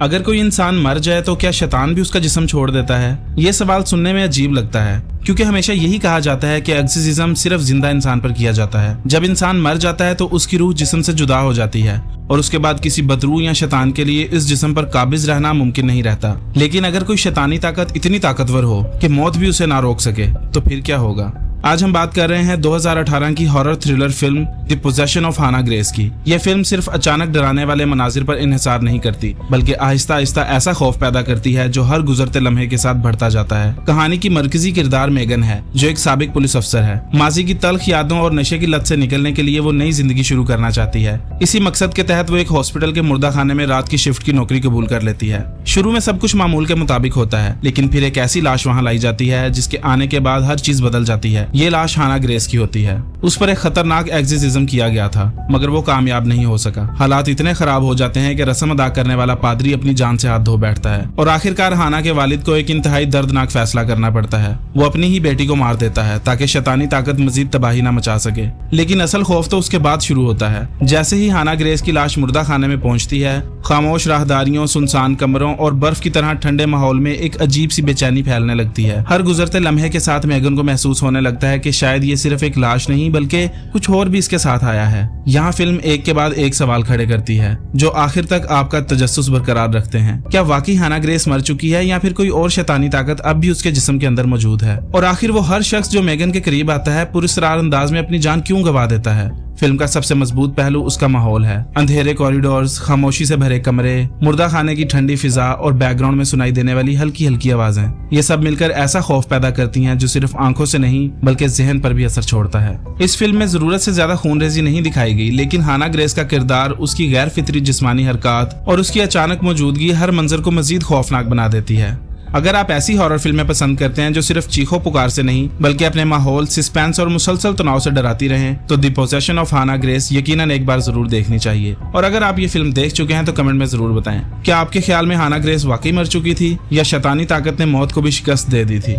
अगर कोई इंसान मर जाए तो क्या शैतान भी उसका जिस्म छोड़ देता है? ये सवाल सुनने में अजीब लगता है, क्योंकि हमेशा यही कहा जाता है कि एक्सोर्सिज्म सिर्फ जिंदा इंसान पर किया जाता है। जब इंसान मर जाता है तो उसकी रूह जिस्म से जुदा हो जाती है और उसके बाद किसी बदरूह या शैतान के लिए इस जिस्म पर काबिज रहना मुमकिन नहीं रहता। लेकिन अगर कोई शैतानी ताकत इतनी ताकतवर हो कि मौत भी उसे ना रोक सके, तो फिर क्या होगा? आज हम बात कर रहे हैं 2018 की horror thriller film the possession of Hannah Grace की। यह फिल्म सिर्फ अचानक डराने वाले मनाजिर पर इन्हिसार नहीं करती, बल्कि आहिस्ता आहिस्ता ऐसा खौफ पैदा करती है जो हर गुजरते लम्हे के साथ बढ़ता जाता है। कहानी की मरकजी किरदार मेगन है, जो एक साबिक पुलिस अफसर है। माजी की तल्ख यादों और नशे की लत से निकलने के लिए वो नई जिंदगी शुरू करना चाहती है। इसी मकसद के तहत वो एक हॉस्पिटल के मुर्दा खाने में रात की शिफ्ट की नौकरी कबूल कर लेती है। शुरू में सब कुछ मामूल के मुताबिक होता है, लेकिन फिर एक ऐसी लाश वहाँ लाई जाती है जिसके आने के बाद हर चीज बदल जाती है। ये लाश हाना ग्रेस की होती है। उस पर एक खतरनाक एक्सोर्सिज्म किया गया था, मगर वो कामयाब नहीं हो सका। हालात इतने खराब हो जाते हैं कि रस्म अदा करने वाला पादरी अपनी जान से हाथ धो बैठता है और आखिरकार हाना के वालिद को एक इंतहाई दर्दनाक फैसला करना पड़ता है। वो अपनी ही बेटी को मार देता है ताकि शैतानी ताकत मजीद तबाही न मचा सके। लेकिन असल खौफ तो उसके बाद शुरू होता है। जैसे ही हाना ग्रेस की लाश मुर्दा खाने में पहुंचती है, खामोश राहदारियों, सुनसान कमरों और बर्फ की तरह ठंडे माहौल में एक अजीब सी बेचैनी फैलने लगती है। हर गुजरते लम्हे के साथ मेगन को महसूस होने लगता है कि शायद ये सिर्फ एक लाश नहीं बल्कि कुछ और भी इसके साथ आया है। यहाँ फिल्म एक के बाद एक सवाल खड़े करती है जो आखिर तक आपका तजस्सुस बरकरार रखते हैं। क्या वाकई हाना ग्रेस मर चुकी है या फिर कोई और शैतानी ताकत अब भी उसके जिस्म के अंदर मौजूद है? और आखिर वो हर शख्स जो मेगन के करीब आता है पुरस्कार अंदाज में अपनी जान क्यों गवा देता है? फिल्म का सबसे मजबूत पहलू उसका माहौल है। अंधेरे कॉरिडोर्स, खामोशी से भरे कमरे, मुर्दा खाने की ठंडी फिजा और बैकग्राउंड में सुनाई देने वाली हल्की हल्की आवाजें, ये सब मिलकर ऐसा खौफ पैदा करती हैं जो सिर्फ आंखों से नहीं बल्कि जहन पर भी असर छोड़ता है। इस फिल्म में जरूरत से ज्यादा खूनरेजी नहीं दिखाई गई, लेकिन हाना ग्रेस का किरदार, उसकी गैर फितरी जिस्मानी हरकत और उसकी अचानक मौजूदगी हर मंजर को मजीद खौफनाक बना देती है। अगर आप ऐसी हॉरर फिल्में पसंद करते हैं जो सिर्फ चीखों पुकार से नहीं बल्कि अपने माहौल, सस्पेंस और मुसलसल तनाव से डराती रहें, तो the possession of Hannah Grace यकीनन एक बार जरूर देखनी चाहिए। और अगर आप ये फिल्म देख चुके हैं तो कमेंट में जरूर बताएं, क्या आपके ख्याल में हाना ग्रेस वाकई मर चुकी थी या शैतानी ताकत ने मौत को भी शिकस्त दे दी थी?